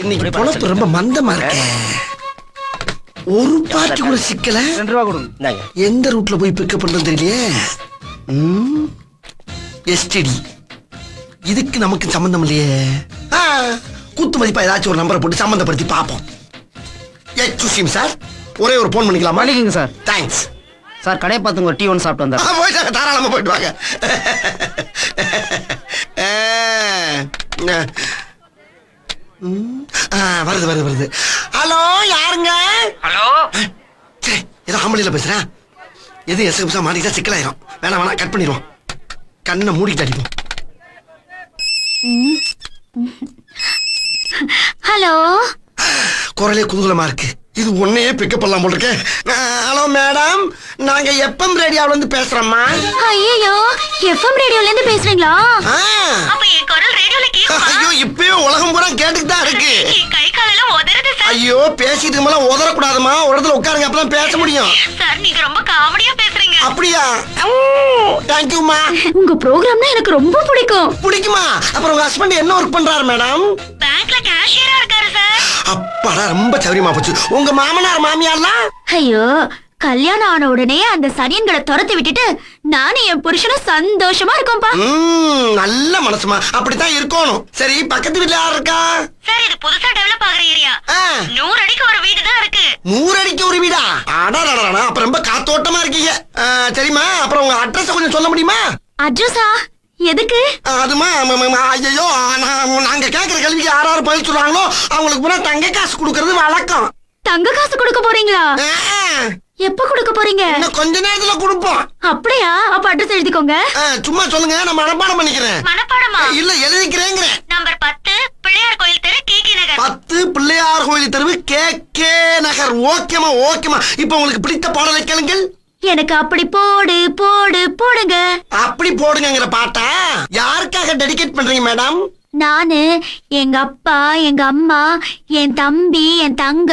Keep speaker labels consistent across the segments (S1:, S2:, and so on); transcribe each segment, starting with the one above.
S1: இன்னைக்கு பொழப்பு ரொம்ப மந்தமா இருக்க. ஒரு பாட்டு கூட சிக்கல.
S2: 2 ரூபா கொடுங்க.
S1: எந்த ரூட்ல போய் பிக்கப் பண்றது தெரியலையே. எஸ்டிடி இதுக்கு நமக்கு சம்பந்தம் இல்லையே. குத்து மதிப்பா ஏதாச்சும் ஒரு நம்பரை போட்டு சம்பந்தப்படுத்தி பார்ப்போம். சுஷிம் சார், ஒரே ஒரு போன் பண்ணிக்கலாமா?
S2: பண்ணிக்கங்க சார்.
S1: Thanks
S2: sir. கடையை பார்த்துங்க, ஒரு டீ ஒன்று சாப்பிட்டு வந்தார்.
S1: போயிட்டாங்க, தாராளமா போயிட்டு வாங்க. வருது வருது வருது. ஹலோ, யாருங்க?
S3: ஹலோ,
S1: ஏதோ ஆம்பளையில பேசுறேன். எது எஸ்எம்ஸா மாட்டிக்கிட்டா சிக்கலாயிரும். வேணாம் வேணாம், கட் பண்ணிடுவோம். கண்ணை மூடிட்டு அடிப்போம்.
S4: ஹலோ,
S1: குரலே குதூகலமா இருக்கு. இது உன்னையே பிக்கப் பண்ணலாம் போல இருக்கு. ஹலோ மேடம், நாங்க எஃப்எம் ரேடியோல இருந்து பேசுறோம்மா.
S4: ஐயோ, எஃப்எம் ரேடியோல இருந்து பேசுறீங்களா?
S3: அப்ப என் குரல் ரேடியோல கேக்குமா?
S1: ஐயோ, இப்பவே உலகம் பூரா கேட்டுட்டு தான் இருக்கு.
S3: என் கை காலெல்லாம் உதறுது சார்.
S1: ஐயோ, பேசிட்டு மேல உதறக்கூடாதுமா. ஒரு இடத்துல உட்காருங்க, அப்பதான் பேச முடியும்.
S3: சார், நீங்க ரொம்ப காமெடியா பேசுறீங்க.
S1: அப்படியா? தேங்க்யூமா.
S4: உங்க ப்ரோகிராம்னா எனக்கு ரொம்ப பிடிக்கும்.
S1: பிடிக்குமா? அப்புறம் உங்க ஹஸ்பண்ட் என்ன ஒர்க் பண்றாரு மேடம்?
S3: பேங்க்ல கேஷியரா இருக்காரு சார்.
S1: அப்பாடா, ரொம்ப சௌரியமா போச்சு. உங்க மாமனார் மாமியார்லாம்?
S4: ஐயோ, கல்யாணம் ஆன உடனே அந்த சனியன்களை துரத்தி விட்டுட்டு நானும் என் புருஷனும் சந்தோஷமா இருக்கோம்பா.
S1: நல்ல மனசுமா, அப்படித்தான் இருக்கணும். சரி, பக்கத்து வீட்டுல யார் இருக்கா?
S3: சார், இது புதுசா டெவலப் ஆகுற ஏரியா. 100 அடிக்கு ஒரு வீடு தான் இருக்கு.
S1: 100 அடிக்கு ஒரு வீடா? அடடடடா, அப்ப ரொம்ப காத்தோட்டமா இருக்கீங்க. சரிம்மா, அப்புறம் உங்க அட்ரஸ் கொஞ்சம் சொல்ல முடியுமா?
S4: அட்ரஸா? எதுக்கு?
S1: அதுமா, ஐயோ, நாங்க கேக்குற கேள்விக்கு யாராரு பதில் சொல்றாங்களோ அவங்களுக்கு பூரா தங்க காசு கொடுக்கறது வழக்கம்.
S4: தங்க காசு கொடுக்க போறீங்களா? எப்ப கொடுக்க போறீங்க?
S1: இன்னும் கொஞ்ச நேரத்துல கொடுப்போம்.
S4: அப்படியா? அப்ப அட்ரஸ் எழுதிக்கோங்க.
S1: சும்மா சொல்லுங்க, நான் மனப்பாடம் பண்ணிக்கிறேன்.
S3: மனப்பாடமா?
S1: இல்ல, எழுதிக்கிறேங்க.
S3: நம்பர் 10 பிள்ளையார் கோயில் தெரு, கேகே நகர்.
S1: 10 பிள்ளையார் கோயில் தெருவு, கேகே நகர். ஓகேமா ஓகேமா. இப்ப உங்களுக்கு பிடித்த பாடலை கேளுங்கள்.
S4: எனக்கு அப்படி போடு போடு போடுங்க.
S1: அப்படி போடுங்கிற பாட்டா யாருக்காக டெடிகேட் பண்றீங்க மேடம்?
S4: நானு, எங்க அப்பா, எங்க அம்மா, என் தம்பி, என் தங்க.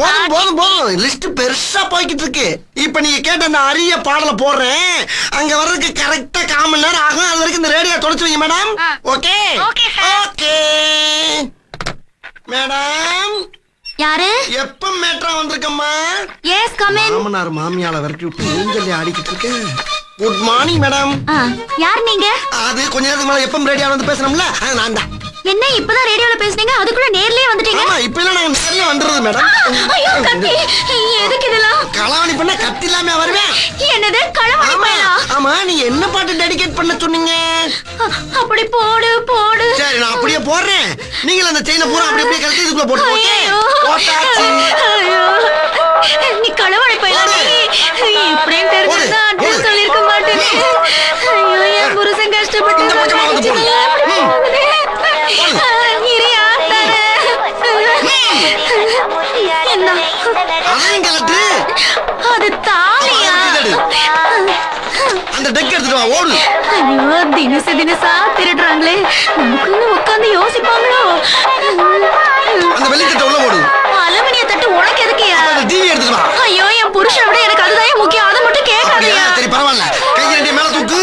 S1: போதும் போதும் போதும், லிஸ்ட் பெருசா போய்கிட்டு இருக்கு. இப்ப நீங்க கேட்ட அந்த அரிய பாடலை போடுறேன். அங்க வர்றதுக்கு கரெக்டா 1/4 மணி நேரம் ஆகும். அது வரைக்கும் இந்த ரேடியோ தொடச்சு வைங்க madam. Okay
S3: okay sir.
S1: Okay madam.
S4: யாரு?
S1: எப்ப மேட்ரா வந்திருக்கம்மா?
S4: S, come in.
S1: மாமனார் மாமியால விரட்டி விட்டு ஊஞ்சல்ல ஆடிக்கிட்டு இருக்கு. Good morning madam.
S4: யார் நீங்க?
S1: அது கொஞ்ச நேரத்துக்கு மேல எப்பம் ரேடியோல வந்து பேசணும்ல, நான் தான்.
S4: என்ன இப்பதான் ரேடியோல பேசுனீங்க, அதுக்குள்ள நேர்லயே வந்துட்டீங்க?
S1: ஆமா, இப்ப எல்லாம் நாங்க நேர்ல வந்துறது மேடம்.
S4: ஐயோ, கத்தி. எதுக்கு இதெல்லாம்?
S1: களவாணி பண்ண கத்தி இல்லாம வருவேன்.
S4: என்னது, களவாணி பண்ணா?
S1: ஆமா, நீ என்ன பாட்டு டெடிகேட் பண்ண சொன்னீங்க?
S4: அப்படி போடு போடு.
S1: சரி, நான் அப்படியே போடுறேன். நீங்க அந்த செயினை பூரா அப்படியே அப்படியே கழட்டி இதுக்குள்ள போட்டு ஓகே. போட்டாச்சு.
S4: நீ களவாணி பையனா? நீ இப்படியே தெரிஞ்சா அட்ரஸ் சொல்லிருக்க மாட்டேனே. ஐயோ, என் புருஷன் கஷ்டப்பட்டு
S1: இந்த பக்கமா வந்து போடு.
S4: இரியா தர. என்ன?
S1: அதையும் கழட்டு.
S4: அது தாலியா?
S1: அந்த டெக் எடுத்துட்டு வா, ஓடு.
S4: ஐயோ, தினசா திருடுறாங்களே. நமக்குன்னு உட்காந்து யோசிப்பாங்களோ?
S1: அந்த வெள்ளித்தட்டை உள்ள ஓடு.
S4: அலுமினிய தட்டு உனக்கு எதுக்குயா?
S1: அந்த டிவி எடுத்துட்டு வா.
S4: ஐயோ, என் புருஷனை விட எனக்கு அதுதான் முக்கியம். அதை மட்டும் கேட்காதயா?
S1: சரி, பரவாயில்ல. கை ரெண்டையும் மேல தூக்கு.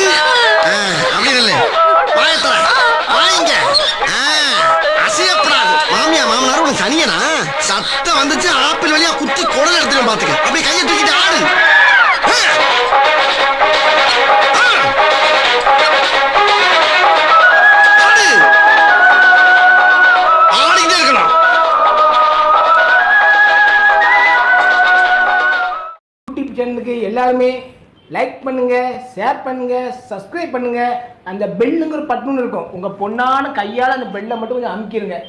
S1: அப்படி இல்லை, வாயத்தர வாங்க. அசையப்படாது. மாமியா மாமனார் உனக்கு சனியனா? சத்தம் வந்துச்சு, ஆப்பிள் வழியா குத்தி குடல் எடுத்துட்டு பாத்துக்க. அப்படி கையை தூக்கிட்டு ஆடு. ஆடிக்கிட்டே இருக்கணும்.
S2: யூடியூப் சேனலுக்கு எல்லாருமே லைக் பண்ணுங்க, ஷேர் பண்ணுங்க, சப்ஸ்கிரைப் பண்ணுங்க. அந்த பெல்லுங்கிற பட்டன் இருக்கும், உங்க பொண்ணான கையால் அந்த பெல்லை மட்டும் கொஞ்சம் அமுக்கிடுங்க.